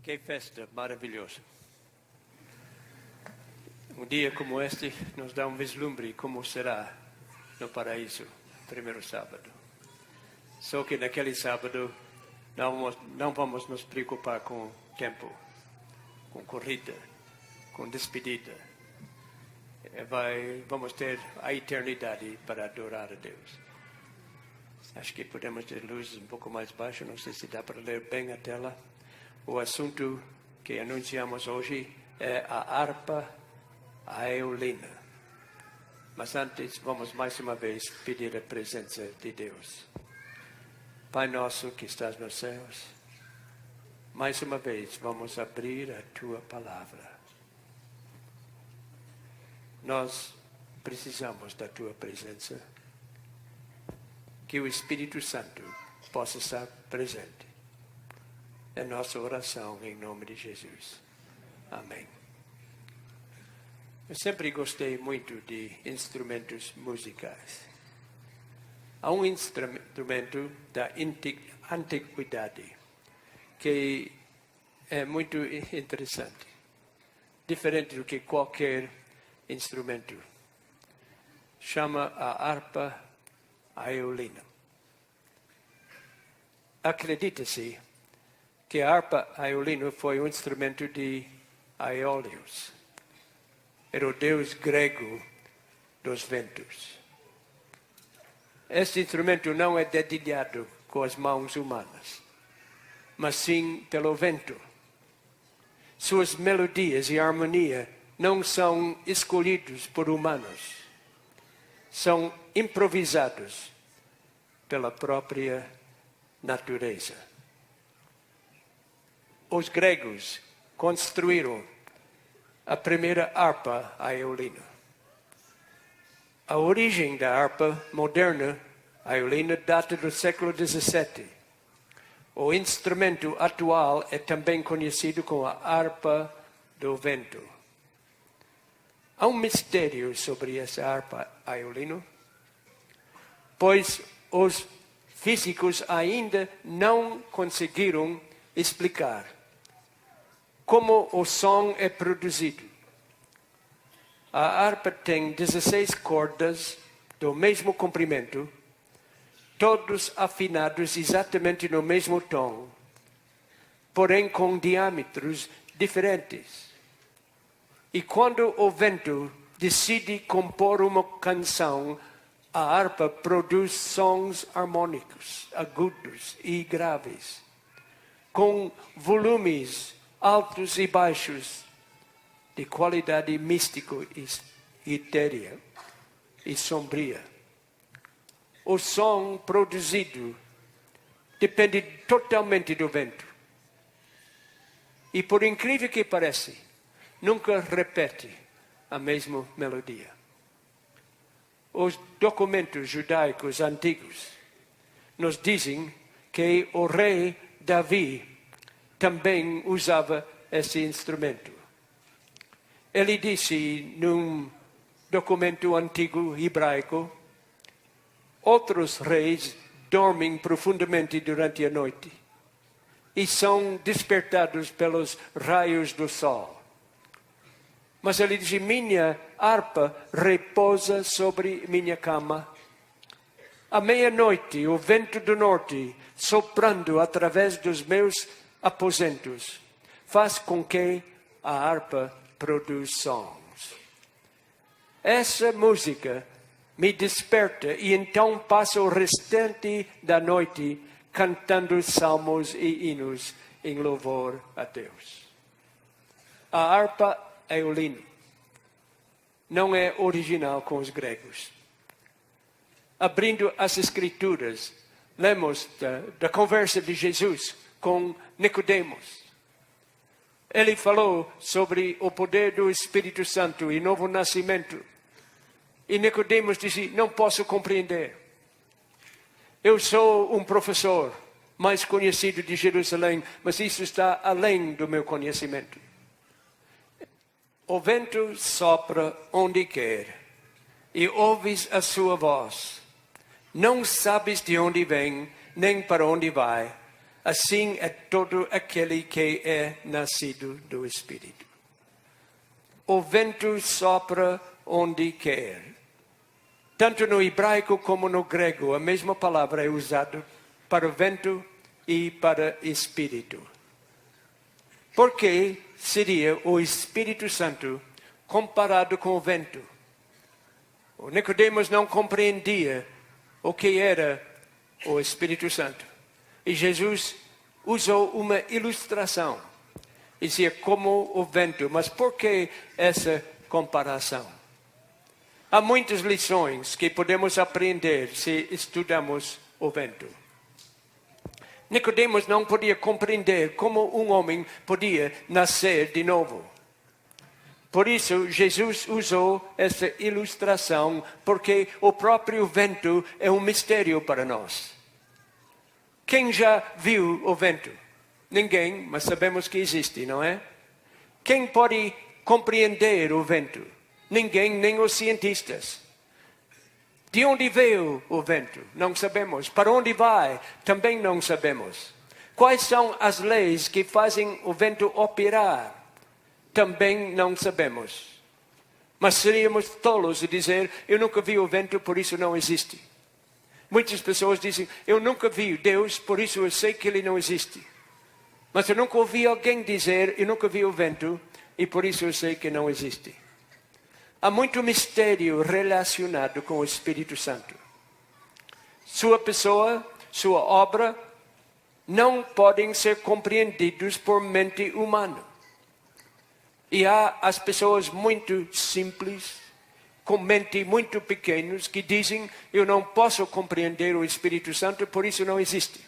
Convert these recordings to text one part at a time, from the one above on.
Que festa maravilhosa. Um dia como este nos dá um vislumbre como será no paraíso, primeiro sábado. Só que naquele sábado não vamos nos preocupar com tempo, com corrida, com despedida. Vamos ter a eternidade para adorar a Deus. Acho que podemos ter luzes um pouco mais baixo, não sei se dá para ler bem a tela. O assunto que anunciamos hoje é a harpa aeolina. Mas antes, vamos mais uma vez pedir a presença de Deus. Pai nosso que estás nos céus, mais uma vez vamos abrir a Tua Palavra. Nós precisamos da Tua presença. Que o Espírito Santo possa estar presente. É nossa oração em nome de Jesus. Amém. Eu sempre gostei muito de instrumentos musicais. Há um instrumento da antiguidade que é muito interessante. Diferente do que qualquer instrumento. Chama a harpa aeolina. Acredita-se que a harpa aeolina foi um instrumento de Aeolios. Era o deus grego dos ventos. Este instrumento não é dedilhado com as mãos humanas, mas sim pelo vento. Suas melodias e harmonia não são escolhidos por humanos. São improvisados pela própria natureza. Os gregos construíram a primeira harpa aeolina. A origem da harpa moderna aeolina data do século XVII. O instrumento atual é também conhecido como a harpa do vento. Há um mistério sobre essa harpa aeolina, pois os físicos ainda não conseguiram explicar como o som é produzido. A harpa tem 16 cordas do mesmo comprimento, todos afinados exatamente no mesmo tom, porém com diâmetros diferentes. E quando o vento decide compor uma canção, a harpa produz sons harmônicos, agudos e graves, com volumes altos e baixos, de qualidade mística e etérea e sombria. O som produzido depende totalmente do vento. E por incrível que pareça, nunca repete a mesma melodia. Os documentos judaicos antigos nos dizem que o rei Davi também usava esse instrumento. Ele disse num documento antigo hebraico: outros reis dormem profundamente durante a noite e são despertados pelos raios do sol. Mas ele disse: minha harpa repousa sobre minha cama. À meia-noite, o vento do norte, soprando através dos meus aposentos, faz com que a harpa produza sons. Essa música me desperta e então passo o restante da noite cantando salmos e hinos em louvor a Deus. A harpa aeolina não é original com os gregos. Abrindo as Escrituras, lemos da conversa de Jesus com Nicodemos. Ele falou sobre o poder do Espírito Santo e novo nascimento. E Nicodemos disse: não posso compreender. Eu sou um professor mais conhecido de Jerusalém, mas isso está além do meu conhecimento. O vento sopra onde quer e ouves a sua voz. Não sabes de onde vem, nem para onde vai. assim é todo aquele que é nascido do Espírito. O vento sopra onde quer. Tanto no hebraico como no grego, a mesma palavra é usada para o vento e para Espírito. Por que seria o Espírito Santo comparado com o vento? O Nicodemos não compreendia o que era o Espírito Santo. E Jesus usou uma ilustração. Dizia como o vento. Mas por que essa comparação? Há muitas lições que podemos aprender se estudamos o vento. Nicodemos não podia compreender como um homem podia nascer de novo. Por isso, Jesus usou essa ilustração, porque o próprio vento é um mistério para nós. Quem já viu o vento? Ninguém, mas sabemos que existe, não é? Quem pode compreender o vento? Ninguém, nem os cientistas. De onde veio o vento? Não sabemos. Para onde vai? Também não sabemos. Quais são as leis que fazem o vento operar? Também não sabemos. Mas seríamos tolos de dizer, eu nunca vi o vento, por isso não existe. Muitas pessoas dizem, eu nunca vi Deus, por isso eu sei que Ele não existe. Mas eu nunca ouvi alguém dizer, eu nunca vi o vento, e por isso eu sei que não existe. Há muito mistério relacionado com o Espírito Santo. Sua pessoa, sua obra, não podem ser compreendidos por mente humana. E há as pessoas muito simples, com mente muito pequenos, que dizem, eu não posso compreender o Espírito Santo, por isso não existe.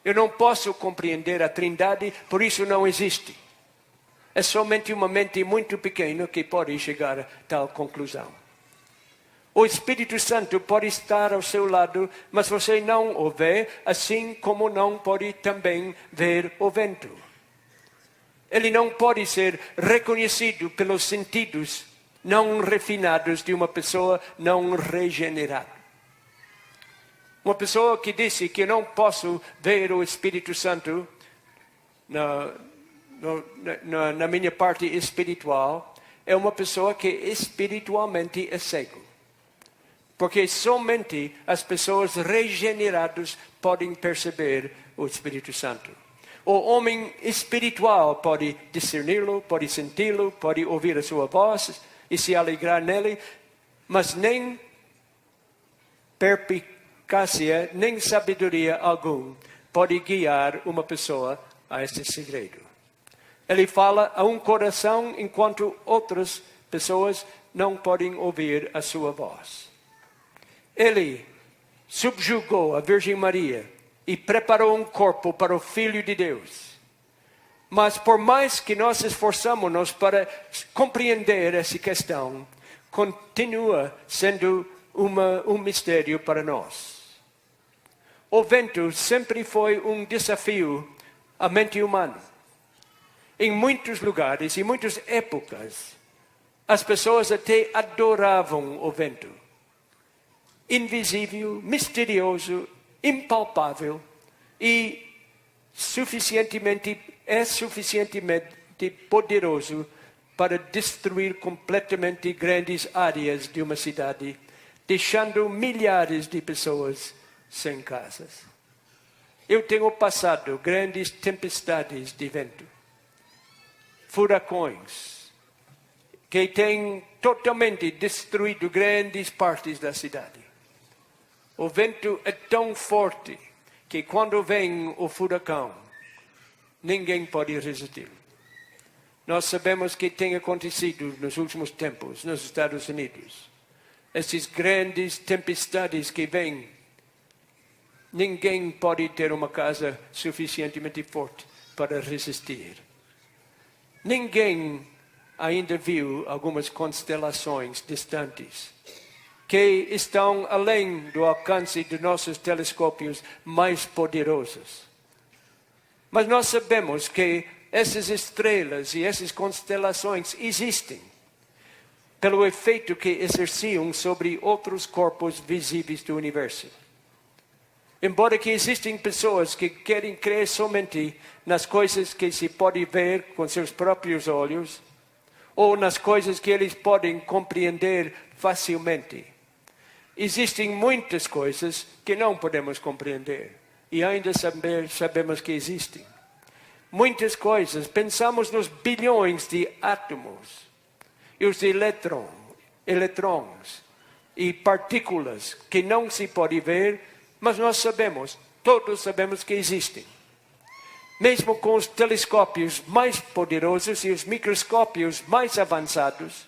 Eu não posso compreender a Trindade, por isso não existe. É somente uma mente muito pequena que pode chegar a tal conclusão. O Espírito Santo pode estar ao seu lado, mas você não o vê, assim como não pode também ver o vento. Ele não pode ser reconhecido pelos sentidos não refinados de uma pessoa não regenerada. Uma pessoa que disse que não posso ver o Espírito Santo na minha parte espiritual, é uma pessoa que espiritualmente é cego. Porque somente as pessoas regeneradas podem perceber o Espírito Santo. O homem espiritual pode discerni-lo, pode senti-lo, pode ouvir a sua voz e se alegrar nele, mas nem perspicácia, nem sabedoria algum pode guiar uma pessoa a este segredo. Ele fala a um coração enquanto outras pessoas não podem ouvir a sua voz. Ele subjugou a Virgem Maria e preparou um corpo para o Filho de Deus. Mas por mais que nós esforçamos-nos para compreender essa questão, continua sendo um mistério para nós. O vento sempre foi um desafio à mente humana. Em muitos lugares, em muitas épocas, as pessoas até adoravam o vento. Invisível, misterioso, impalpável e suficientemente poderoso para destruir completamente grandes áreas de uma cidade, deixando milhares de pessoas sem casas. Eu tenho passado grandes tempestades de vento, furacões, que têm totalmente destruído grandes partes da cidade. O vento é tão forte que quando vem o furacão, ninguém pode resistir. Nós sabemos que tem acontecido nos últimos tempos nos Estados Unidos. Essas grandes tempestades que vêm, ninguém pode ter uma casa suficientemente forte para resistir. Ninguém ainda viu algumas constelações distantes que estão além do alcance de nossos telescópios mais poderosos. Mas nós sabemos que essas estrelas e essas constelações existem pelo efeito que exerciam sobre outros corpos visíveis do universo. Embora que existem pessoas que querem crer somente nas coisas que se pode ver com seus próprios olhos, ou nas coisas que eles podem compreender facilmente. Existem muitas coisas que não podemos compreender e ainda sabemos que existem. Muitas coisas, pensamos nos bilhões de átomos e os elétrons e partículas que não se pode ver, mas nós sabemos, todos sabemos que existem. Mesmo com os telescópios mais poderosos e os microscópios mais avançados,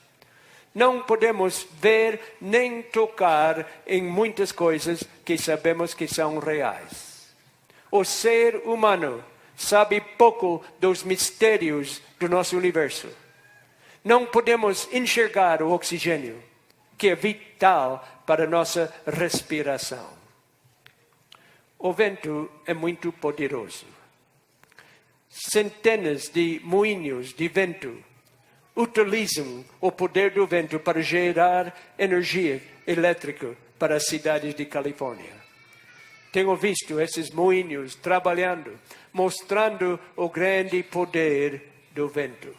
não podemos ver nem tocar em muitas coisas que sabemos que são reais. O ser humano sabe pouco dos mistérios do nosso universo. Não podemos enxergar o oxigênio, que é vital para a nossa respiração. O vento é muito poderoso. Centenas de moinhos de vento utilizam o poder do vento para gerar energia elétrica para as cidades de Califórnia. Tenho visto esses moinhos trabalhando, mostrando o grande poder do vento.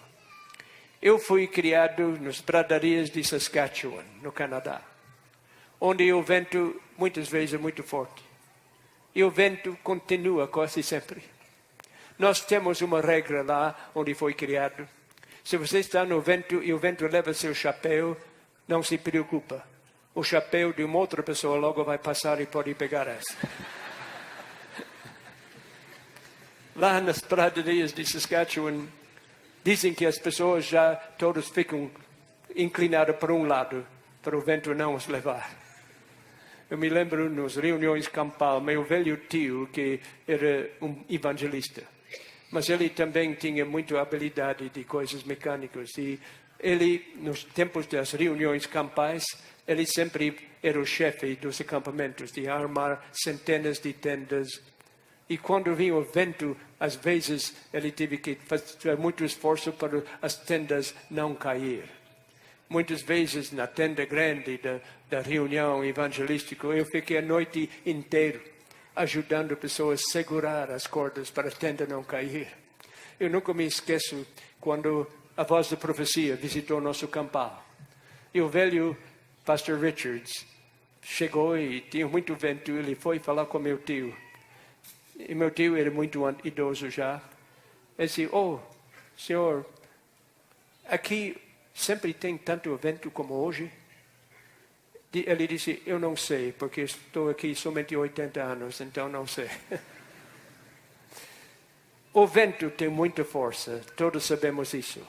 Eu fui criado nas pradarias de Saskatchewan, no Canadá, onde o vento muitas vezes é muito forte. E o vento continua quase sempre. Nós temos uma regra lá onde foi criado. Se você está no vento e o vento leva seu chapéu, não se preocupa. O chapéu de uma outra pessoa logo vai passar e pode pegar essa. Lá nas pradarias de Saskatchewan, dizem que as pessoas já todas ficam inclinadas para um lado, para o vento não os levar. Eu me lembro nas reuniões campal, meu velho tio, que era um evangelista. Mas ele também tinha muita habilidade de coisas mecânicas. E ele, nos tempos das reuniões campais, ele sempre era o chefe dos acampamentos, de armar centenas de tendas. E quando vinha o vento, às vezes ele teve que fazer muito esforço para as tendas não cair. Muitas vezes na tenda grande da reunião evangelística, eu fiquei a noite inteira ajudando pessoas a segurar as cordas para a tenda não cair. Eu nunca me esqueço quando a voz da profecia visitou nosso campal. E o velho pastor Richards chegou e tinha muito vento. Ele foi falar com meu tio. E meu tio era muito idoso já. Ele disse, senhor, aqui sempre tem tanto vento como hoje? Ele disse, eu não sei, porque estou aqui somente 80 anos, então não sei. O vento tem muita força, todos sabemos isso.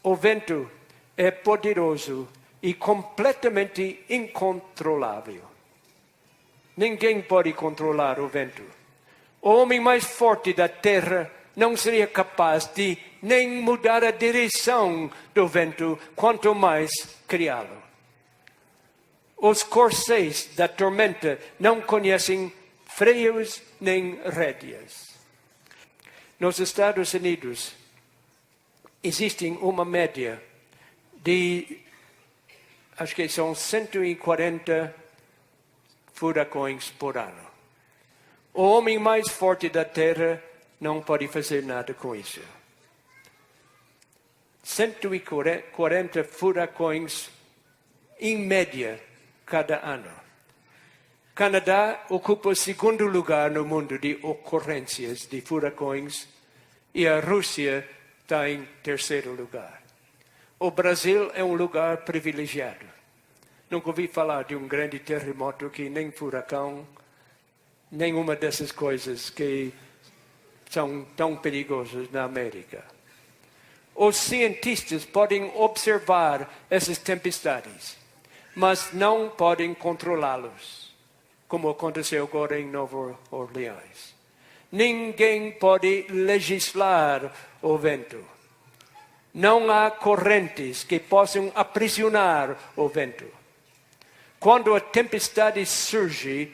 O vento é poderoso e completamente incontrolável. Ninguém pode controlar o vento. O homem mais forte da terra não seria capaz de nem mudar a direção do vento, quanto mais criá-lo. Os corcéis da tormenta não conhecem freios nem rédeas. Nos Estados Unidos, existe uma média de, acho que são 140 furacões por ano. O homem mais forte da terra não pode fazer nada com isso. 140 furacões em média cada ano. Canadá ocupa o segundo lugar no mundo de ocorrências de furacões e a Rússia está em terceiro lugar. O Brasil é um lugar privilegiado. Nunca ouvi falar de um grande terremoto que nem furacão, nenhuma dessas coisas que são tão perigosas na América. Os cientistas podem observar essas tempestades, mas não podem controlá-los, como aconteceu agora em Nova Orleans. Ninguém pode legislar o vento. Não há correntes que possam aprisionar o vento. Quando a tempestade surge,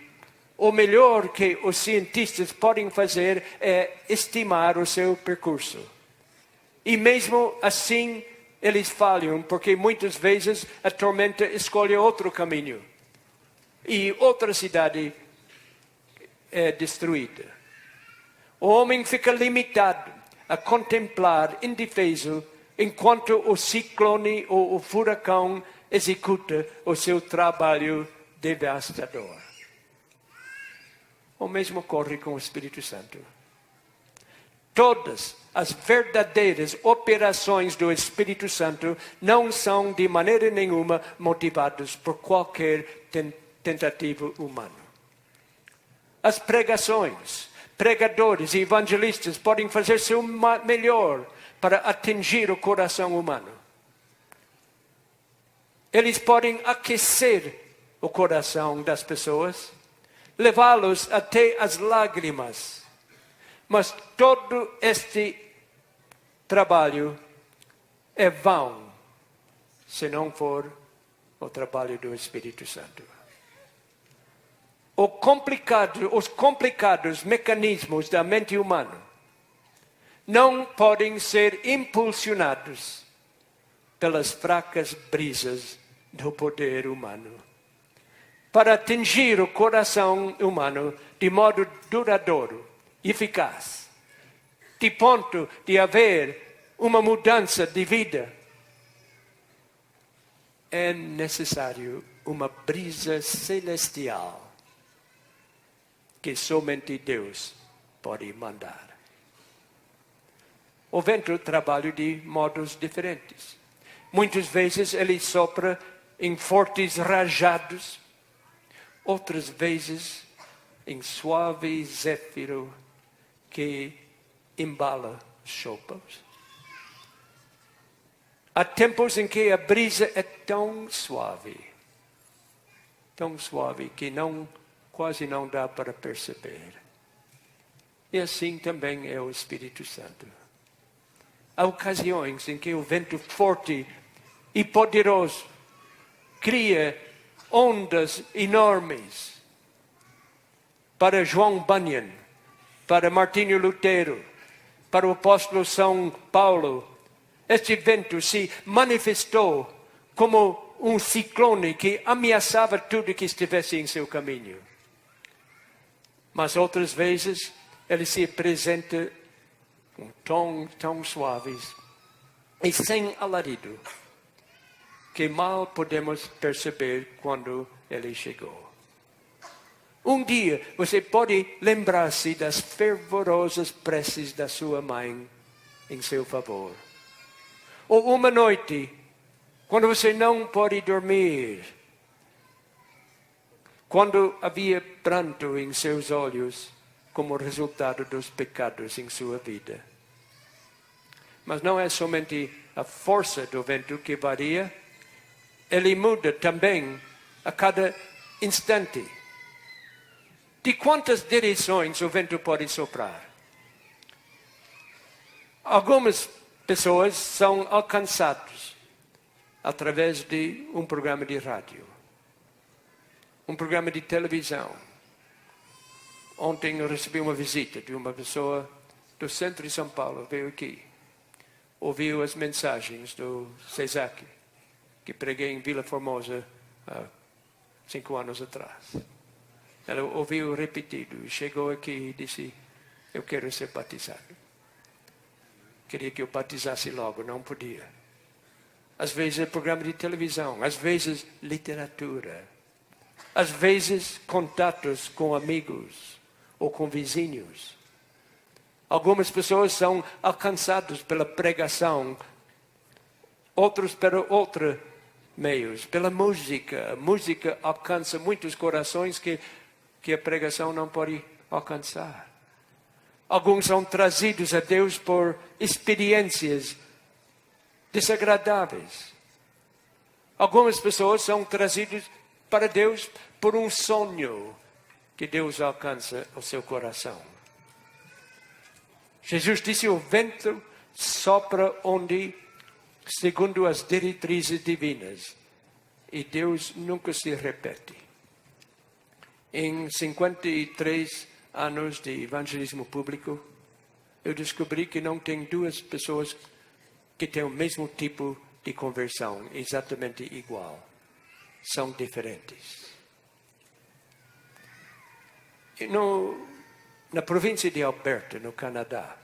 o melhor que os cientistas podem fazer é estimar o seu percurso. E mesmo assim, eles falham, porque muitas vezes a tormenta escolhe outro caminho. E outra cidade é destruída. O homem fica limitado a contemplar indefeso enquanto o ciclone ou o furacão executa o seu trabalho devastador. O mesmo ocorre com o Espírito Santo. Todas as verdadeiras operações do Espírito Santo não são de maneira nenhuma motivadas por qualquer tentativa humana. As pregações, pregadores e evangelistas podem fazer seu melhor para atingir o coração humano. Eles podem aquecer o coração das pessoas, levá-los até as lágrimas. Mas todo este trabalho é vão, se não for o trabalho do Espírito Santo. Os complicados mecanismos da mente humana não podem ser impulsionados pelas fracas brisas do poder humano. Para atingir o coração humano de modo duradouro, eficaz, de ponto de haver uma mudança de vida, é necessário uma brisa celestial que somente Deus pode mandar. O vento trabalha de modos diferentes. Muitas vezes ele sopra em fortes rajados, outras vezes em suave zéfiro que embala os choupos. Há tempos em que a brisa é tão suave que quase não dá para perceber. E assim também é o Espírito Santo. Há ocasiões em que o vento forte e poderoso cria ondas enormes. Para João Bunyan, para Martinho Lutero, para o apóstolo São Paulo, este vento se manifestou como um ciclone que ameaçava tudo que estivesse em seu caminho. Mas outras vezes ele se apresenta com tons tão suaves e sem alarido, que mal podemos perceber quando ele chegou. Um dia você pode lembrar-se das fervorosas preces da sua mãe em seu favor. Ou uma noite, quando você não pode dormir, quando havia pranto em seus olhos como resultado dos pecados em sua vida. Mas não é somente a força do vento que varia, ele muda também a cada instante. De quantas direções o vento pode soprar? Algumas pessoas são alcançadas através de um programa de rádio, um programa de televisão. Ontem eu recebi uma visita de uma pessoa do centro de São Paulo, veio aqui. Ouviu as mensagens do Cesac, que preguei em Vila Formosa há 5 anos atrás. Ela ouviu repetido e chegou aqui e disse: eu quero ser batizado. Queria que eu batizasse logo, não podia. Às vezes é programa de televisão, às vezes literatura, às vezes contatos com amigos ou com vizinhos. Algumas pessoas são alcançadas pela pregação, outros por outros meios, pela música. A música alcança muitos corações que a pregação não pode alcançar. Alguns são trazidos a Deus por experiências desagradáveis. Algumas pessoas são trazidas para Deus por um sonho que Deus alcança o seu coração. Jesus disse: o vento sopra onde, segundo as diretrizes divinas, e Deus nunca se repete. Em 53 anos de evangelismo público, eu descobri que não tem duas pessoas que têm o mesmo tipo de conversão, exatamente igual. São diferentes. Na província de Alberta, no Canadá,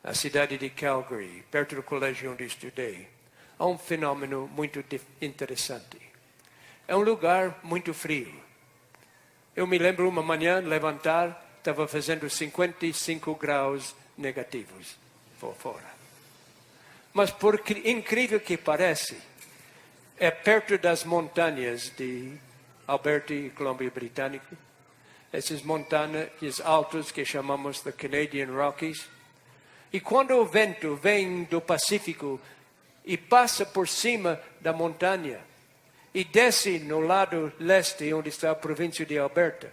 a cidade de Calgary, perto do colégio onde estudei, há um fenômeno muito interessante. É um lugar muito frio. Eu me lembro uma manhã levantar, estava fazendo 55 graus negativos fora. Mas por incrível que pareça, é perto das montanhas de Alberta e Colômbia Britânica. Essas montanhas altas que chamamos de Canadian Rockies. E quando o vento vem do Pacífico e passa por cima da montanha e desce no lado leste, onde está a província de Alberta,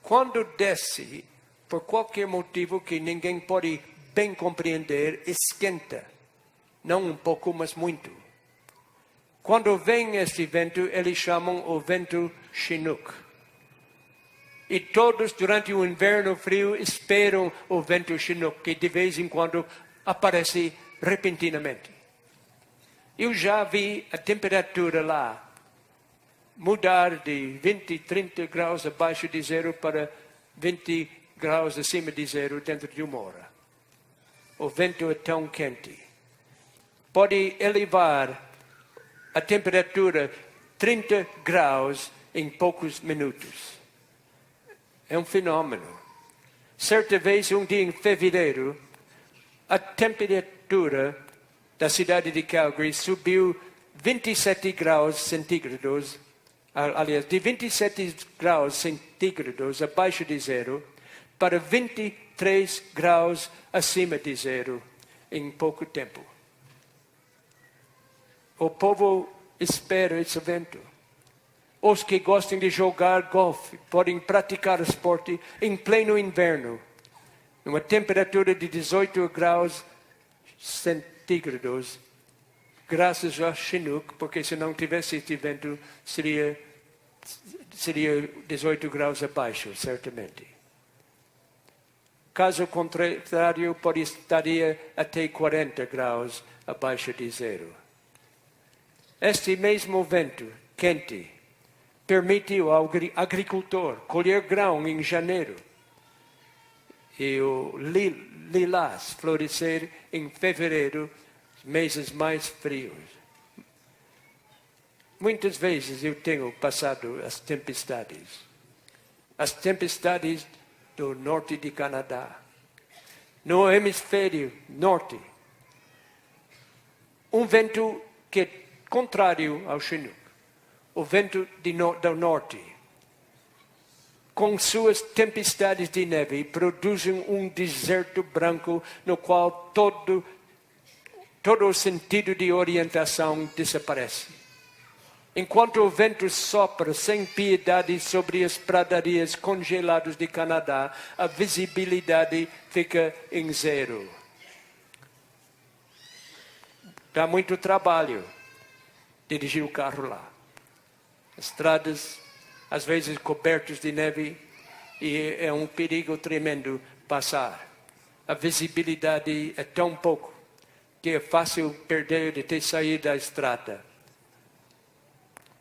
quando desce, por qualquer motivo que ninguém pode bem compreender, esquenta. Não um pouco, mas muito. Quando vem este vento, eles chamam o vento Chinook. E todos, durante o inverno frio, esperam o vento Chinook, que de vez em quando aparece repentinamente. Eu já vi a temperatura lá mudar de 20, 30 graus abaixo de zero para 20 graus acima de zero dentro de uma hora. O vento é tão quente. Pode elevar a temperatura 30 graus em poucos minutos. É um fenômeno. Certa vez, um dia em fevereiro, a temperatura da cidade de Calgary subiu 27 graus centígrados, aliás, de 27 graus centígrados abaixo de zero para 23 graus acima de zero em pouco tempo. O povo espera esse vento. Os que gostam de jogar golfe podem praticar esporte em pleno inverno, numa temperatura de 18 graus centígrados, graças a Chinook, porque se não tivesse este vento, seria 18 graus abaixo, certamente. Caso contrário, estaria até 40 graus abaixo de zero. Este mesmo vento quente permite ao agricultor colher grão em janeiro e o lilás florescer em fevereiro, meses mais frios. Muitas vezes eu tenho passado as tempestades do norte de Canadá, no hemisfério norte. Um vento que é contrário ao Chinook. O vento do norte, com suas tempestades de neve, produzem um deserto branco no qual todo o sentido de orientação desaparece. Enquanto o vento sopra sem piedade sobre as pradarias congeladas de Canadá, a visibilidade fica em zero. Dá muito trabalho dirigir o carro lá. Estradas, às vezes cobertas de neve, e é um perigo tremendo passar. A visibilidade é tão pouco que é fácil perder de ter saído da estrada.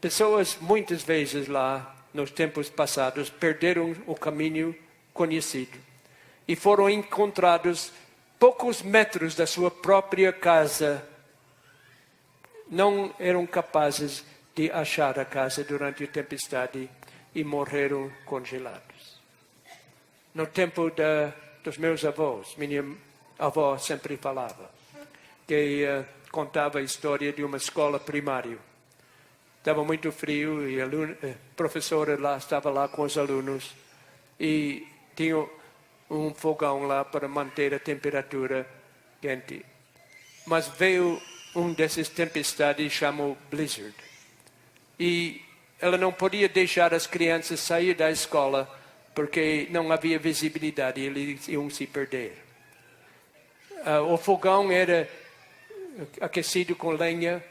Pessoas, muitas vezes lá, nos tempos passados, perderam o caminho conhecido e foram encontrados poucos metros da sua própria casa. Não eram capazes de achar a casa durante a tempestade e morreram congelados. No tempo dos meus avós, minha avó sempre falava que contava a história de uma escola primária. Estava muito frio e a professora lá estava lá com os alunos e tinha um fogão lá para manter a temperatura quente. Mas veio um dessas tempestades chamado blizzard. E ela não podia deixar as crianças sair da escola porque não havia visibilidade, eles iam se perder. O fogão era aquecido com lenha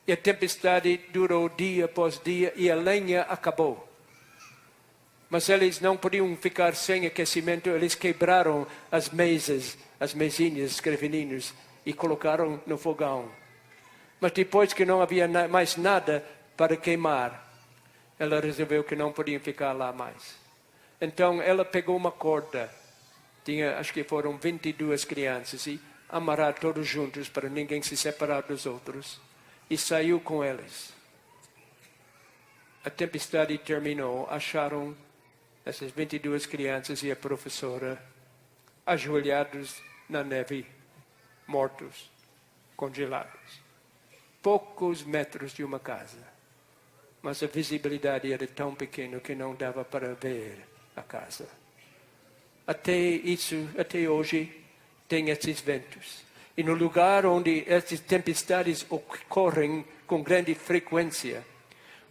e a tempestade durou dia após dia e a lenha acabou. Mas eles não podiam ficar sem aquecimento, eles quebraram as mesas, as mesinhas, escrevininhos e colocaram no fogão. Mas depois que não havia mais nada para queimar, ela resolveu que não podiam ficar lá mais. Então ela pegou uma corda, acho que foram 22 crianças, e amarrar todos juntos para ninguém se separar dos outros, e saiu com eles. A tempestade terminou, acharam essas 22 crianças e a professora ajoelhados na neve, mortos, congelados. Poucos metros de uma casa. Mas a visibilidade era tão pequena que não dava para ver a casa. Até hoje, tem esses ventos. E no lugar onde essas tempestades ocorrem com grande frequência,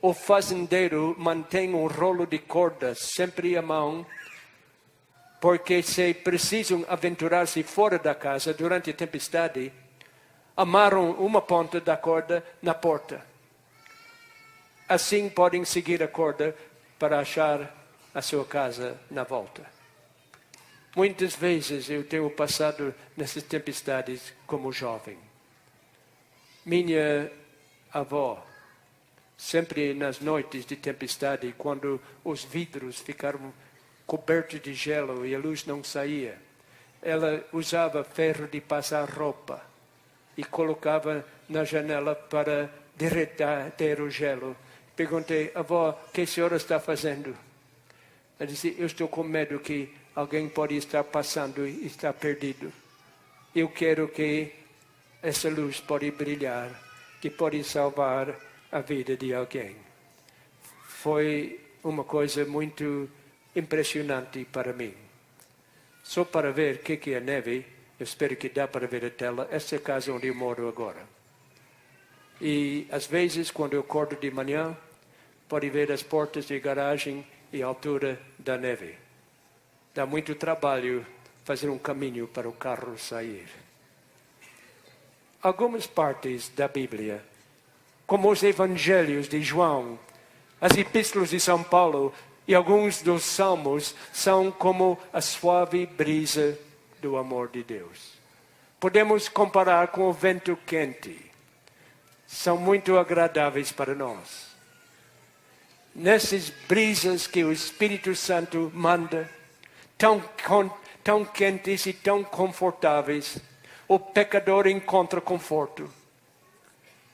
o fazendeiro mantém um rolo de corda sempre à mão, porque se precisam aventurar-se fora da casa durante a tempestade, amarram uma ponta da corda na porta. Assim podem seguir a corda para achar a sua casa na volta. Muitas vezes eu tenho passado nessas tempestades como jovem. Minha avó, sempre nas noites de tempestade, quando os vidros ficaram cobertos de gelo e a luz não saía, ela usava ferro de passar roupa e colocava na janela para derreter o gelo. Perguntei, avó, o que a senhora está fazendo? Ela disse, eu estou com medo que alguém pode estar passando e estar perdido. Eu quero que essa luz pode brilhar, que pode salvar a vida de alguém. Foi uma coisa muito impressionante para mim. Só para ver o que é a neve, eu espero que dá para ver a tela. Essa é a casa onde eu moro agora. E às vezes, quando eu acordo de manhã, pode ver as portas de garagem e a altura da neve. Dá muito trabalho fazer um caminho para o carro sair. Algumas partes da Bíblia, como os evangelhos de João, as epístolas de São Paulo e alguns dos salmos, são como a suave brisa do amor de Deus. Podemos comparar com o vento quente. São muito agradáveis para nós. Nessas brisas que o Espírito Santo manda, tão quentes e tão confortáveis, o pecador encontra conforto.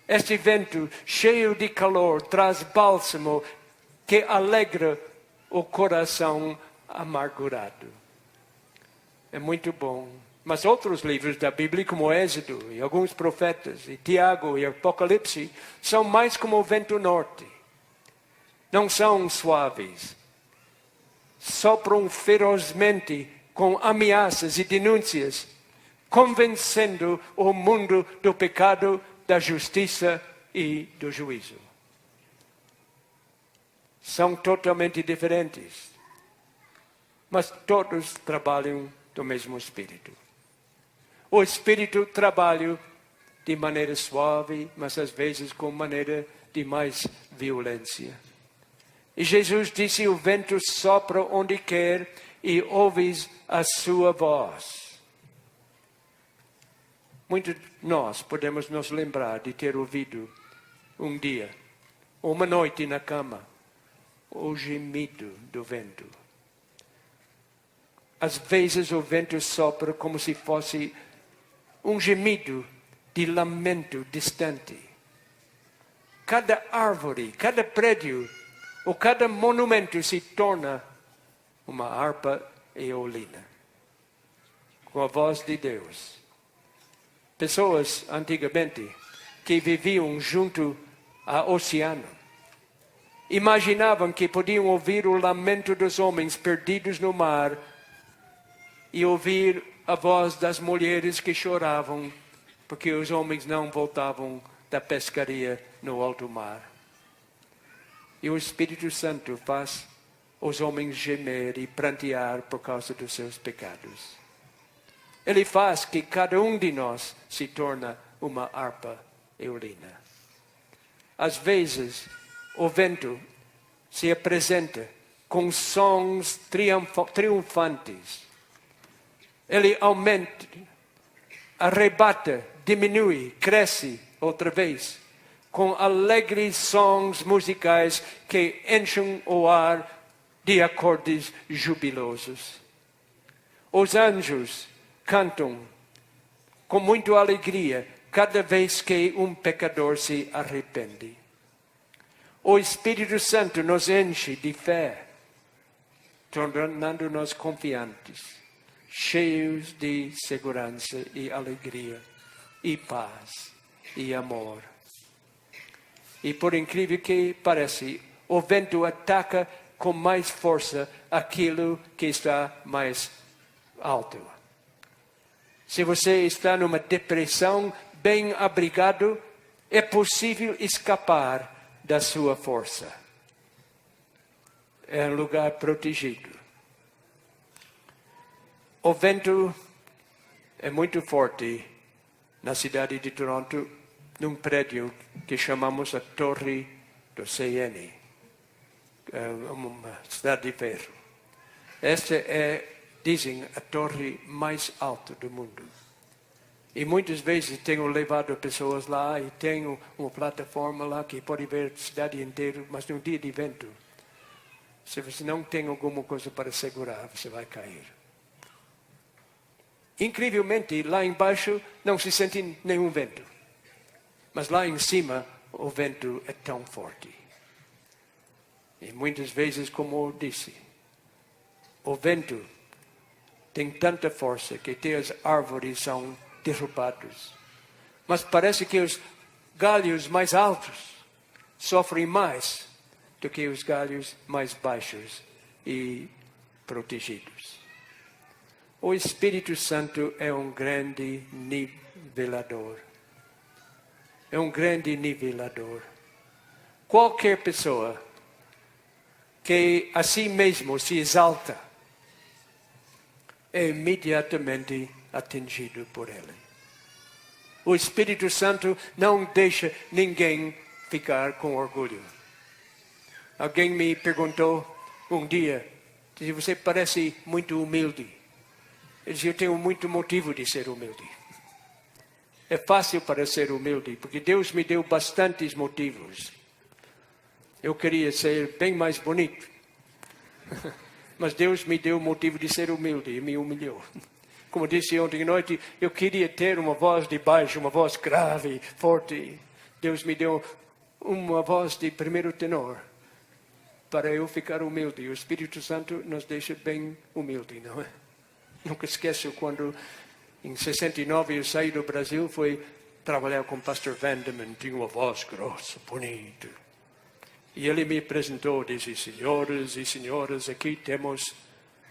Este vento cheio de calor traz bálsamo que alegra o coração amargurado. É muito bom. Mas outros livros da Bíblia, como Êxodo e alguns profetas, e Tiago e Apocalipse, são mais como o vento norte. Não são suaves. Sopram ferozmente com ameaças e denúncias, convencendo o mundo do pecado, da justiça e do juízo. São totalmente diferentes, mas todos trabalham do mesmo Espírito. O Espírito trabalha de maneira suave, mas às vezes com maneira de mais violência. E Jesus disse, o vento sopra onde quer e ouves a sua voz. Muitos de nós podemos nos lembrar de ter ouvido um dia, uma noite na cama, o gemido do vento. Às vezes o vento sopra como se fosse um gemido de lamento distante. Cada árvore, cada prédio, ou cada monumento se torna uma harpa eolina, com a voz de Deus. Pessoas, antigamente, que viviam junto ao oceano, imaginavam que podiam ouvir o lamento dos homens perdidos no mar e ouvir a voz das mulheres que choravam porque os homens não voltavam da pescaria no alto mar. E o Espírito Santo faz os homens gemer e prantear por causa dos seus pecados. Ele faz que cada um de nós se torne uma harpa eolina. Às vezes, o vento se apresenta com sons triunfantes. Ele aumenta, arrebata, diminui, cresce outra vez, com alegres sons musicais que enchem o ar de acordes jubilosos. Os anjos cantam com muita alegria cada vez que um pecador se arrepende. O Espírito Santo nos enche de fé, tornando-nos confiantes, cheios de segurança e alegria, e paz, e amor. E por incrível que pareça, o vento ataca com mais força aquilo que está mais alto. Se você está numa depressão, bem abrigado, é possível escapar da sua força. É um lugar protegido. O vento é muito forte na cidade de Toronto, num prédio que chamamos a Torre do CN, uma cidade de ferro. Esta é, dizem, a torre mais alta do mundo. E muitas vezes tenho levado pessoas lá e tenho uma plataforma lá que pode ver a cidade inteira, mas num dia de vento, se você não tem alguma coisa para segurar, você vai cair. Incrivelmente, lá embaixo não se sente nenhum vento. Mas lá em cima, o vento é tão forte. E muitas vezes, como eu disse, o vento tem tanta força que até as árvores são derrubadas. Mas parece que os galhos mais altos sofrem mais do que os galhos mais baixos e protegidos. O Espírito Santo é um grande nivelador. É um grande nivelador. Qualquer pessoa que a si mesmo se exalta é imediatamente atingido por ele. O Espírito Santo não deixa ninguém ficar com orgulho. Alguém me perguntou um dia, se você parece muito humilde. Eu disse, eu tenho muito motivo de ser humilde. É fácil para ser humilde, porque Deus me deu bastantes motivos. Eu queria ser bem mais bonito. Mas Deus me deu o motivo de ser humilde e me humilhou. Como disse ontem à noite, eu queria ter uma voz de baixo, uma voz grave, forte. Deus me deu uma voz de primeiro tenor para eu ficar humilde. E o Espírito Santo nos deixa bem humilde, não é? Nunca esqueço quando, em 69, eu saí do Brasil, fui trabalhar com o pastor Vandeman, tinha uma voz grossa, bonita. E ele me apresentou, disse, senhores e senhoras, aqui temos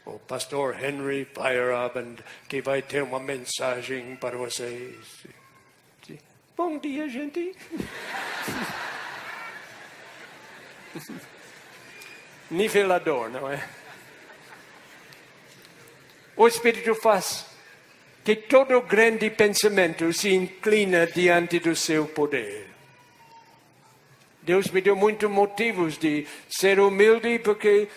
o pastor Henry Feyerabend, que vai ter uma mensagem para vocês. Disse, bom dia, gente. Nivelador, não é? O Espírito faz que todo grande pensamento se inclina diante do seu poder. Deus me deu muitos motivos de ser humilde, porque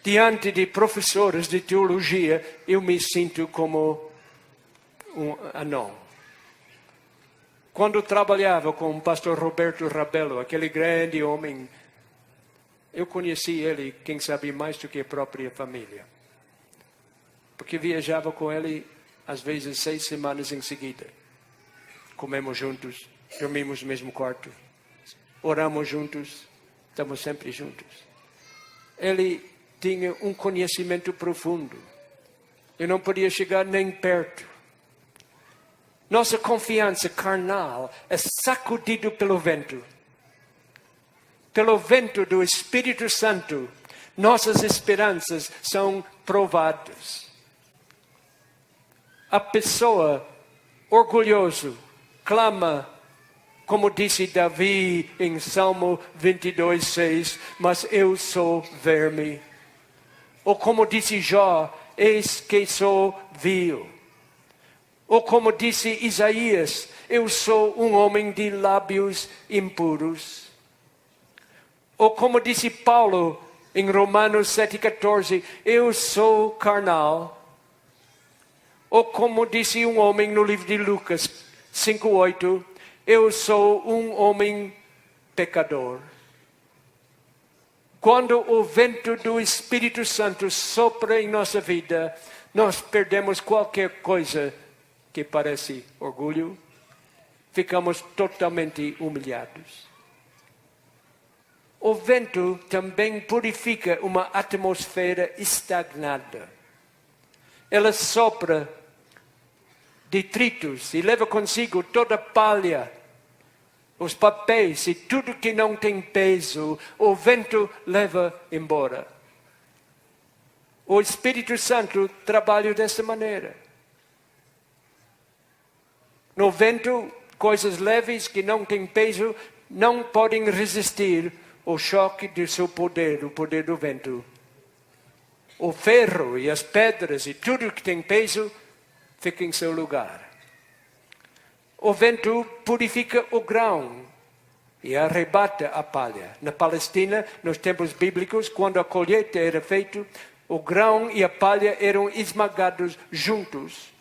diante de professores de teologia eu me sinto como um anão. Quando trabalhava com o pastor Roberto Rabello, aquele grande homem, eu conheci ele, quem sabe, mais do que a própria família. Porque viajava com ele, às vezes, 6 semanas em seguida. Comemos juntos, dormimos no mesmo quarto, oramos juntos, estamos sempre juntos. Ele tinha um conhecimento profundo. Eu não podia chegar nem perto. Nossa confiança carnal é sacudida pelo vento. Pelo vento do Espírito Santo, nossas esperanças são provadas. A pessoa orgulhosa clama, como disse Davi em Salmo 22:6, mas eu sou verme. Ou como disse Jó, eis que sou vil. Ou como disse Isaías, eu sou um homem de lábios impuros. Ou como disse Paulo em Romanos 7,14, eu sou carnal. Ou como disse um homem no livro de Lucas 5:8, eu sou um homem pecador. Quando o vento do Espírito Santo sopra em nossa vida, nós perdemos qualquer coisa que parece orgulho, ficamos totalmente humilhados. O vento também purifica uma atmosfera estagnada. Ela sopra detritos e leva consigo toda a palha, os papéis e tudo que não tem peso, o vento leva embora. O Espírito Santo trabalha dessa maneira. No vento, coisas leves que não têm peso não podem resistir ao choque do seu poder, o poder do vento. O ferro e as pedras e tudo que tem peso fica em seu lugar. O vento purifica o grão e arrebata a palha. Na Palestina, nos tempos bíblicos, quando a colheita era feita, o grão e a palha eram esmagados juntos.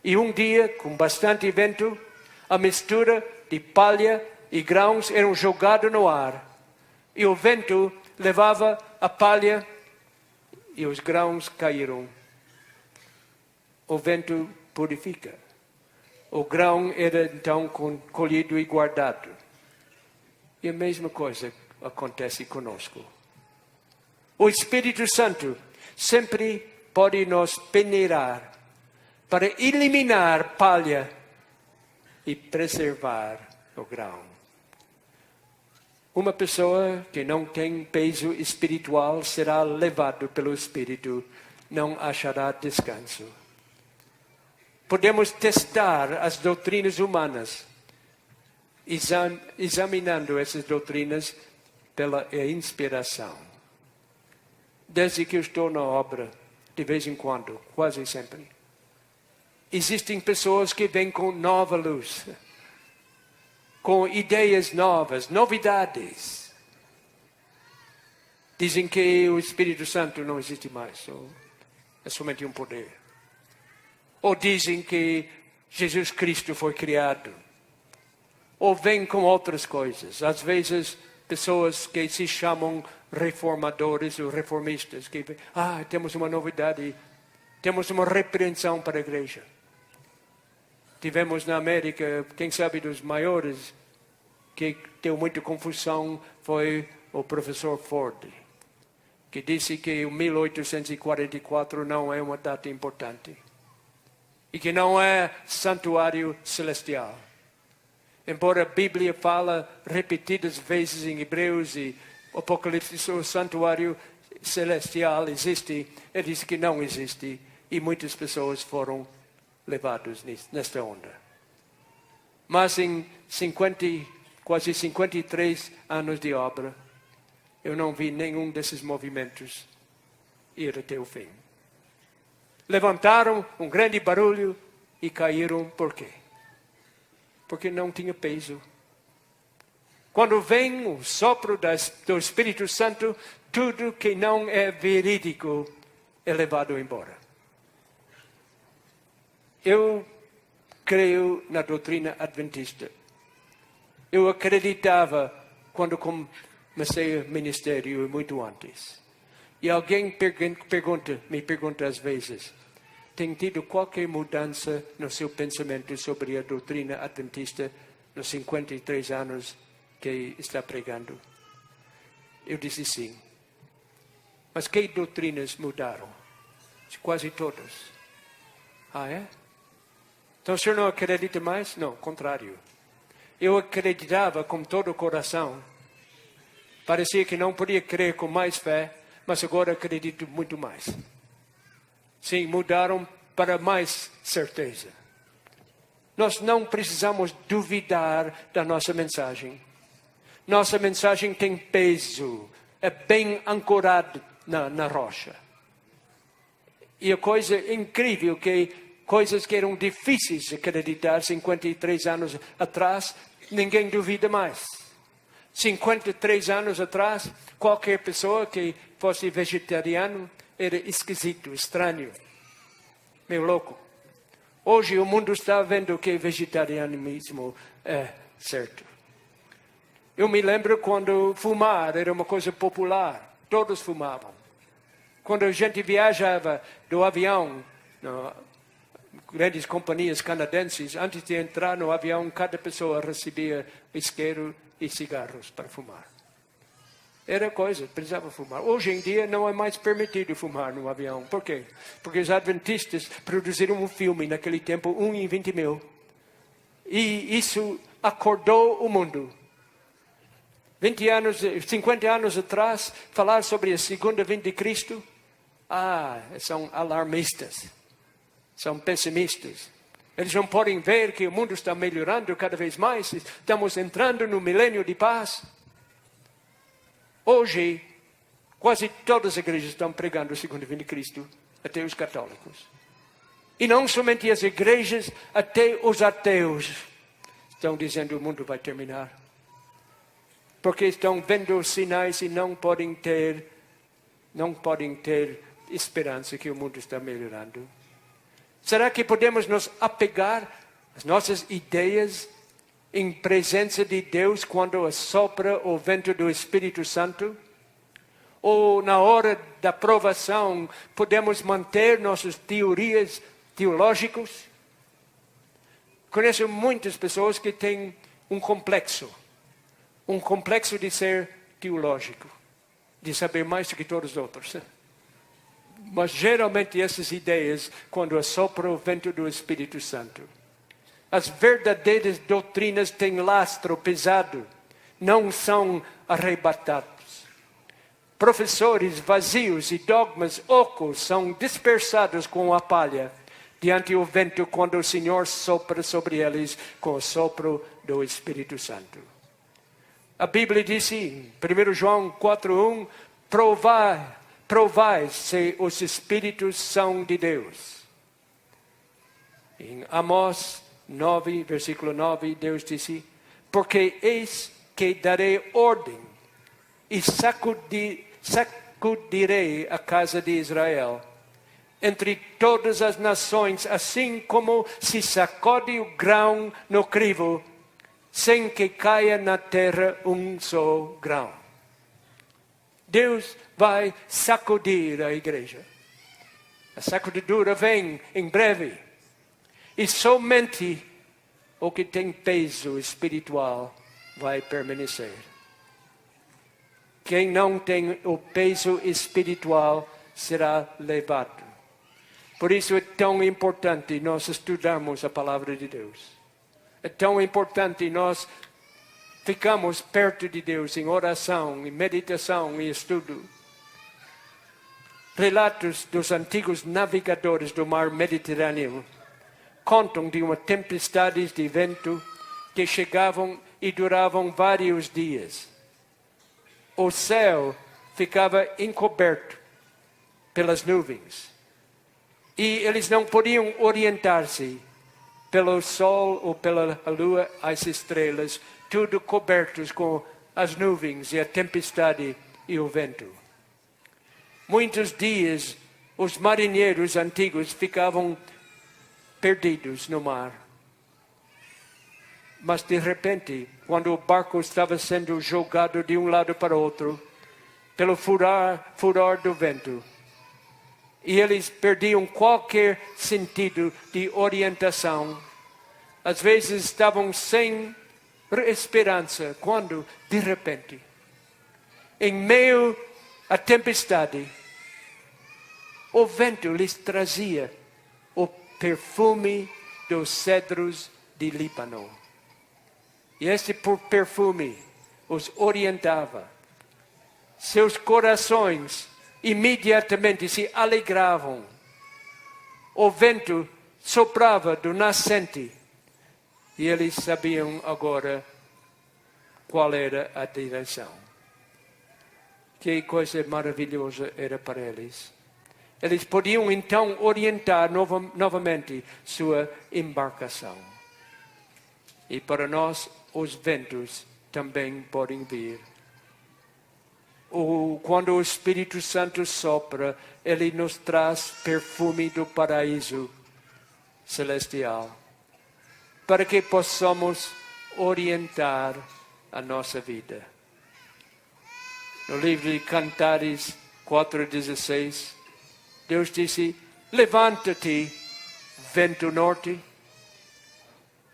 E um dia, com bastante vento, a mistura de palha e grãos era jogada no ar. E o vento levava a palha e os grãos caíram. O vento purifica. O grão era então colhido e guardado. E a mesma coisa acontece conosco. O Espírito Santo sempre pode nos peneirar para eliminar palha e preservar o grão. Uma pessoa que não tem peso espiritual será levado pelo Espírito, não achará descanso. Podemos testar as doutrinas humanas, examinando essas doutrinas pela inspiração. Desde que eu estou na obra, de vez em quando, quase sempre, existem pessoas que vêm com nova luz, com ideias novas, novidades. Dizem que o Espírito Santo não existe mais, ou é somente um poder. Ou dizem que Jesus Cristo foi criado. Ou vêm com outras coisas. Às vezes, pessoas que se chamam reformadores ou reformistas, que temos uma novidade, temos uma repreensão para a igreja. Tivemos na América, quem sabe dos maiores, que deu muita confusão, foi o professor Ford, que disse que o 1844 não é uma data importante. E que não é santuário celestial. Embora a Bíblia fala repetidas vezes em Hebreus e Apocalipse, o santuário celestial existe, ele disse que não existe. E muitas pessoas foram levadas nesta onda. Mas em quase 53 anos de obra, eu não vi nenhum desses movimentos ir até o fim. Levantaram um grande barulho e caíram. Por quê? Porque não tinha peso. Quando vem o sopro do Espírito Santo, tudo que não é verídico é levado embora. Eu creio na doutrina adventista. Eu acreditava quando comecei o ministério muito antes. E alguém me pergunta às vezes, tem tido qualquer mudança no seu pensamento sobre a doutrina adventista nos 53 anos que está pregando? Eu disse sim. Mas que doutrinas mudaram? Quase todas. Ah, é? Então o senhor não acredita mais? Não, contrário. Eu acreditava com todo o coração. Parecia que não podia crer com mais fé, mas agora acredito muito mais. Sim, mudaram para mais certeza. Nós não precisamos duvidar da nossa mensagem. Nossa mensagem tem peso, é bem ancorada na rocha. E a coisa incrível que coisas que eram difíceis de acreditar 53 anos atrás, ninguém duvida mais. 53 anos atrás, qualquer pessoa que fosse vegetariano era esquisito, estranho, meio louco. Hoje o mundo está vendo que vegetarianismo é certo. Eu me lembro quando fumar era uma coisa popular. Todos fumavam. Quando a gente viajava do avião, grandes companhias canadenses, antes de entrar no avião, cada pessoa recebia isqueiro e cigarros para fumar. Era coisa, precisava fumar. Hoje em dia não é mais permitido fumar no avião. Por quê? Porque os adventistas produziram um filme naquele tempo, 1 em 20 mil. E isso acordou o mundo. 50 anos atrás, falar sobre a segunda vinda de Cristo, são alarmistas, são pessimistas. Eles não podem ver que o mundo está melhorando cada vez mais, estamos entrando no milênio de paz. Hoje, quase todas as igrejas estão pregando a segunda vinda de Cristo, até os católicos. E não somente as igrejas, até os ateus estão dizendo que o mundo vai terminar. Porque estão vendo os sinais e não podem ter esperança que o mundo está melhorando. Será que podemos nos apegar às nossas ideias em presença de Deus quando assopra o vento do Espírito Santo? Ou na hora da provação podemos manter nossas teorias teológicas? Conheço muitas pessoas que têm um complexo de ser teológico, de saber mais do que todos os outros. Mas geralmente essas ideias, quando assopra o vento do Espírito Santo, as verdadeiras doutrinas têm lastro pesado, não são arrebatados. Professores vazios e dogmas ocos são dispersados com a palha diante do vento quando o Senhor sopra sobre eles com o sopro do Espírito Santo. A Bíblia diz em 1 João 4:1, provai se os Espíritos são de Deus. Em Amós 9, versículo 9, Deus disse, porque eis que darei ordem e sacudirei a casa de Israel entre todas as nações, assim como se sacode o grão no crivo, sem que caia na terra um só grão. Deus vai sacudir a igreja. A sacudidura vem em breve. E somente o que tem peso espiritual vai permanecer. Quem não tem o peso espiritual será levado. Por isso é tão importante nós estudarmos a palavra de Deus. É tão importante nós ficarmos perto de Deus em oração, em meditação e estudo. Relatos dos antigos navegadores do mar Mediterrâneo contam de uma tempestade de vento que chegavam e duravam vários dias. O céu ficava encoberto pelas nuvens. E eles não podiam orientar-se pelo sol ou pela lua, as estrelas, tudo cobertos com as nuvens e a tempestade e o vento. Muitos dias, os marinheiros antigos ficavam perdidos no mar. Mas de repente, quando o barco estava sendo jogado de um lado para o outro, pelo furor do vento, e eles perdiam qualquer sentido de orientação, às vezes estavam sem esperança, quando, de repente, em meio à tempestade, o vento lhes trazia o perfume dos cedros de Líbano. E esse perfume os orientava. Seus corações imediatamente se alegravam. O vento soprava do nascente. E eles sabiam agora qual era a direção. Que coisa maravilhosa era para eles. Eles podiam então orientar novamente sua embarcação. E para nós, os ventos também podem vir. Quando o Espírito Santo sopra, ele nos traz perfume do paraíso celestial, para que possamos orientar a nossa vida. No livro de Cantares 4:16, Deus disse: levanta-te, vento norte,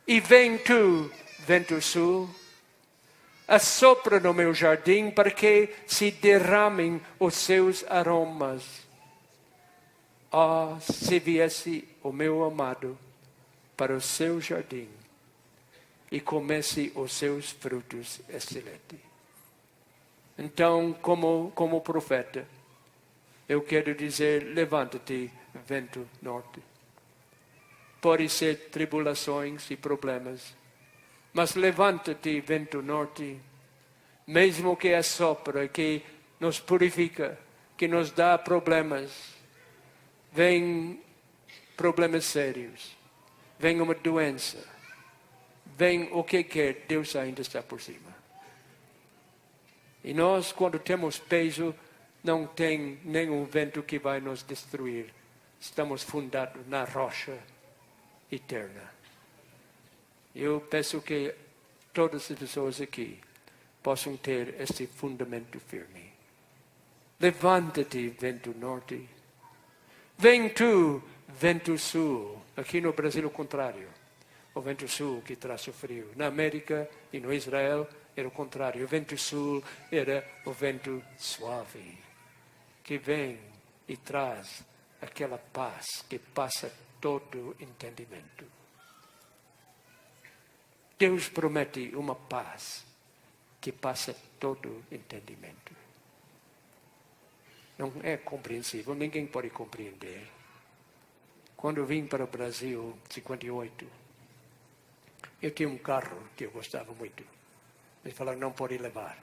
e vem tu, vento sul, assopra no meu jardim para que se derramem os seus aromas. Ah, se viesse o meu amado para o seu jardim e comesse os seus frutos excelentes. Então, como profeta, eu quero dizer, levanta-te, vento norte. Pode ser tribulações e problemas, mas levanta-te, vento norte, mesmo que assopra, que nos purifica, que nos dá problemas. Vem problemas sérios, vem uma doença, vem o que quer, Deus ainda está por cima. E nós, quando temos peso, não tem nenhum vento que vai nos destruir. Estamos fundados na rocha eterna. Eu peço que todas as pessoas aqui possam ter esse fundamento firme. Levanta-te, vento norte. Vem tu, vento sul. Aqui no Brasil, o contrário. O vento sul que traz o frio. Na América e no Israel, era o contrário. O vento sul era o vento suave, que vem e traz aquela paz que passa todo entendimento. Deus promete uma paz que passa todo entendimento. Não é compreensível, ninguém pode compreender. Quando eu vim para o Brasil, em 58, eu tinha um carro que eu gostava muito. Eles falaram, não pode levar.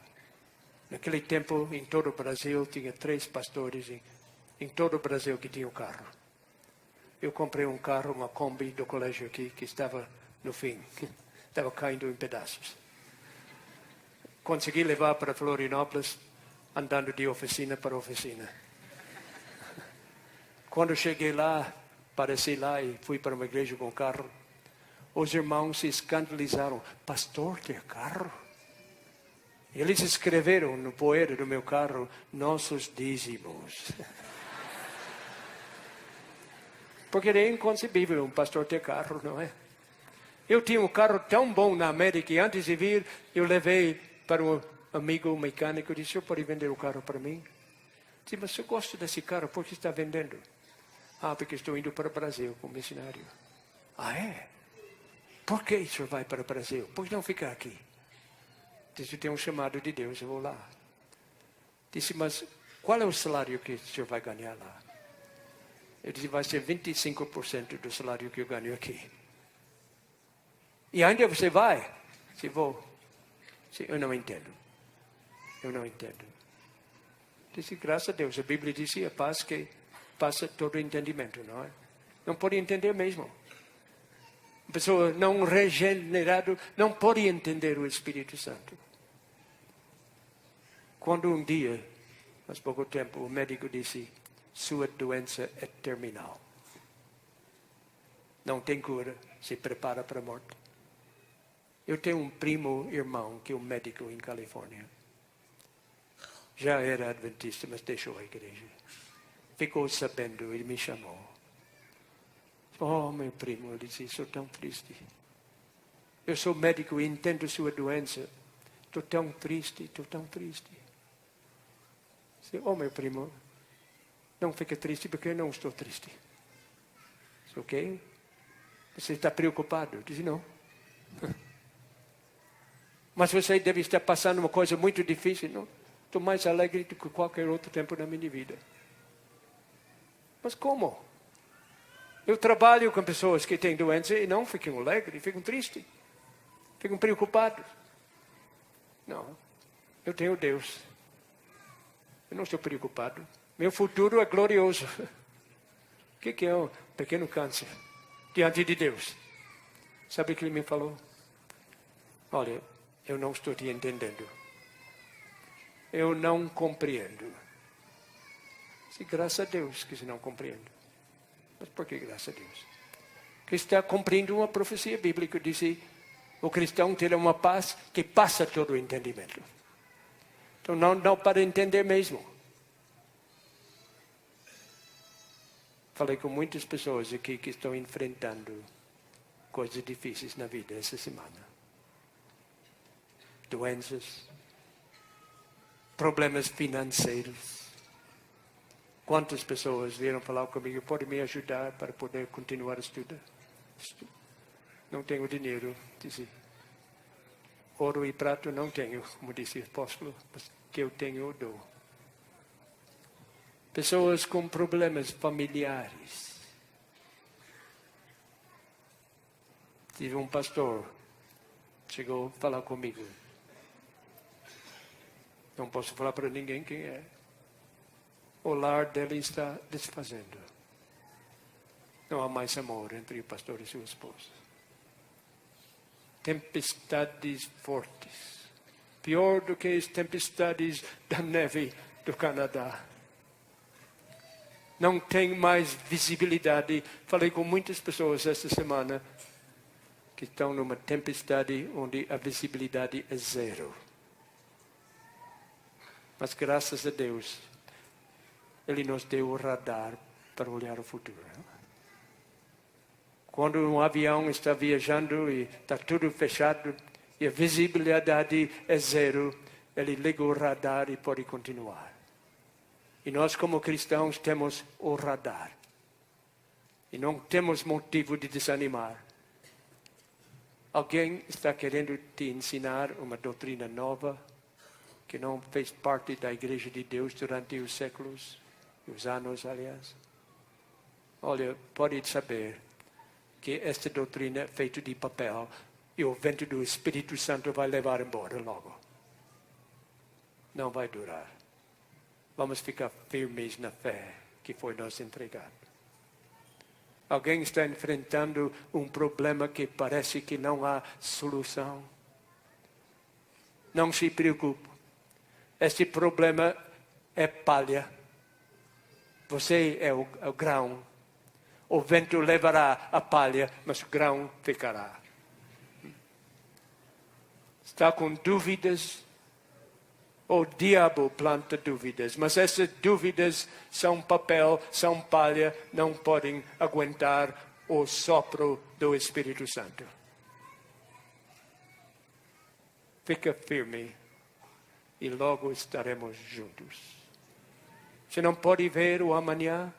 Naquele tempo, em todo o Brasil, tinha 3 pastores em todo o Brasil que tinham carro. Eu comprei um carro, uma Kombi do colégio aqui, que estava no fim. Estava caindo em pedaços. Consegui levar para Florianópolis, andando de oficina para oficina. Quando cheguei lá, apareci lá e fui para uma igreja com o carro, os irmãos se escandalizaram. Pastor, ter carro? Eles escreveram no poeira do meu carro, nossos dízimos. Porque é inconcebível um pastor ter carro, não é? Eu tinha um carro tão bom na América e antes de vir, eu levei para um amigo mecânico e disse, eu pode vender o carro para mim? Disse, mas eu gosto desse carro, por que está vendendo? Ah, porque estou indo para o Brasil como missionário. Ah, é? Por que o senhor vai para o Brasil? Por que não ficar aqui? Disse, eu tenho um chamado de Deus, eu vou lá. Disse, mas qual é o salário que o senhor vai ganhar lá? Eu disse, vai ser 25% do salário que eu ganho aqui. E ainda você vai? Se vou. Disse, eu não entendo. Eu não entendo. Disse, graças a Deus, a Bíblia diz a paz que passa todo entendimento, não é? Não pode entender mesmo. Uma pessoa não regenerada não pode entender o Espírito Santo. Quando um dia, faz pouco tempo, o médico disse, sua doença é terminal. Não tem cura, se prepara para a morte. Eu tenho um primo irmão que é um médico em Califórnia. Já era adventista, mas deixou a igreja. Ficou sabendo e me chamou. Oh, meu primo, ele disse, sou tão triste. Eu sou médico e entendo sua doença. Estou tão triste, estou tão triste. Disse, oh, meu primo, não fica triste porque eu não estou triste. Disse, ok? Você está preocupado? Eu disse, não. Mas você deve estar passando uma coisa muito difícil. Não, estou mais alegre do que qualquer outro tempo da minha vida. Mas como? Eu trabalho com pessoas que têm doença e não ficam alegres, ficam tristes, ficam preocupados. Não, eu tenho Deus. Eu não estou preocupado. Meu futuro é glorioso. O que é um pequeno câncer diante de Deus? Sabe o que ele me falou? Olha, eu não estou te entendendo. Eu não compreendo. Se graças a Deus que você não compreende. Mas por que graças a Deus? Que está cumprindo uma profecia bíblica que diz o cristão terá uma paz que passa todo o entendimento. Então não para entender mesmo. Falei com muitas pessoas aqui que estão enfrentando coisas difíceis na vida essa semana. Doenças, problemas financeiros. Quantas pessoas vieram falar comigo, pode me ajudar para poder continuar a estudar? Não tenho dinheiro, disse. Ouro e prata não tenho, como disse o apóstolo, mas que eu tenho eu dou. Pessoas com problemas familiares. Tive um pastor, chegou a falar comigo. Não posso falar para ninguém quem é. O lar dele está desfazendo. Não há mais amor entre o pastor e sua esposa. Tempestades fortes. Pior do que as tempestades da neve do Canadá. Não tem mais visibilidade. Falei com muitas pessoas esta semana que estão numa tempestade onde a visibilidade é zero. Mas graças a Deus, Ele nos deu o radar para olhar o futuro. Quando um avião está viajando e está tudo fechado e a visibilidade é zero, Ele liga o radar e pode continuar. E nós como cristãos temos o radar. E não temos motivo de desanimar. Alguém está querendo te ensinar uma doutrina nova que não fez parte da Igreja de Deus durante os séculos, os anos, aliás. Olha, pode saber que esta doutrina é feita de papel e o vento do Espírito Santo vai levar embora logo. Não vai durar. Vamos ficar firmes na fé que foi nos entregado. Alguém está enfrentando um problema que parece que não há solução. Não se preocupe. Este problema é palha. Você é o grão. O vento levará a palha, mas o grão ficará. Está com dúvidas? O diabo planta dúvidas, mas essas dúvidas são papel, são palha, não podem aguentar o sopro do Espírito Santo. Fica firme e logo estaremos juntos. Você não pode ver o amanhã?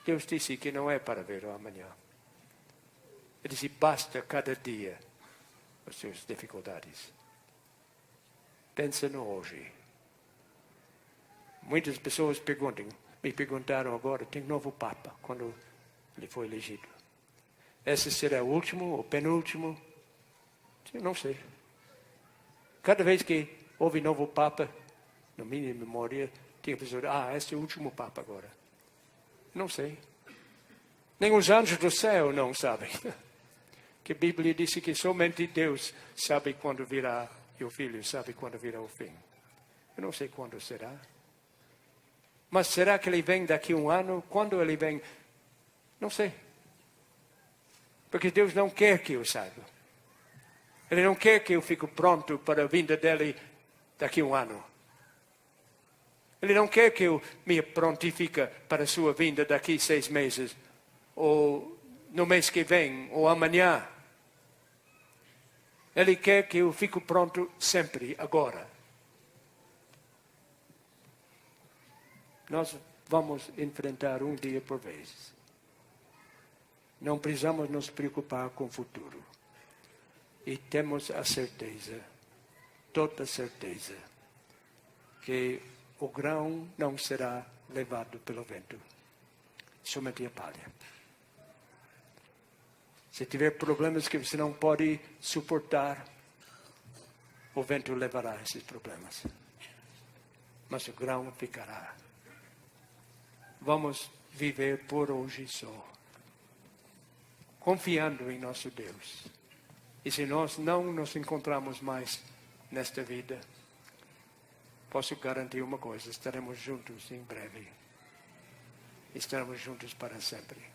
Deus disse que não é para ver o amanhã. Ele disse, basta cada dia as suas dificuldades. Pensa no hoje. Muitas pessoas me perguntaram agora, tem novo Papa, quando ele foi elegido. Esse será o último ou penúltimo? Eu não sei. Cada vez que houve novo Papa, na minha memória, tinha pessoas, esse é o último Papa agora. Não sei. Nem os anjos do céu não sabem. Que a Bíblia disse que somente Deus sabe quando virá. E o Filho sabe quando virá o fim. Eu não sei quando será. Mas será que ele vem daqui a um ano? Quando ele vem? Não sei. Porque Deus não quer que eu saiba. Ele não quer que eu fique pronto para a vinda dele daqui a um ano. Ele não quer que eu me prontifique para a sua vinda daqui a 6 meses. Ou no mês que vem. Ou amanhã. Ele quer que eu fique pronto sempre, agora. Nós vamos enfrentar um dia por vez. Não precisamos nos preocupar com o futuro. E temos a certeza, toda a certeza, que o grão não será levado pelo vento. Somente a palha. Se tiver problemas que você não pode suportar, o vento levará esses problemas. Mas o grão ficará. Vamos viver por hoje só. Confiando em nosso Deus. E se nós não nos encontrarmos mais nesta vida, posso garantir uma coisa, estaremos juntos em breve. Estaremos juntos para sempre.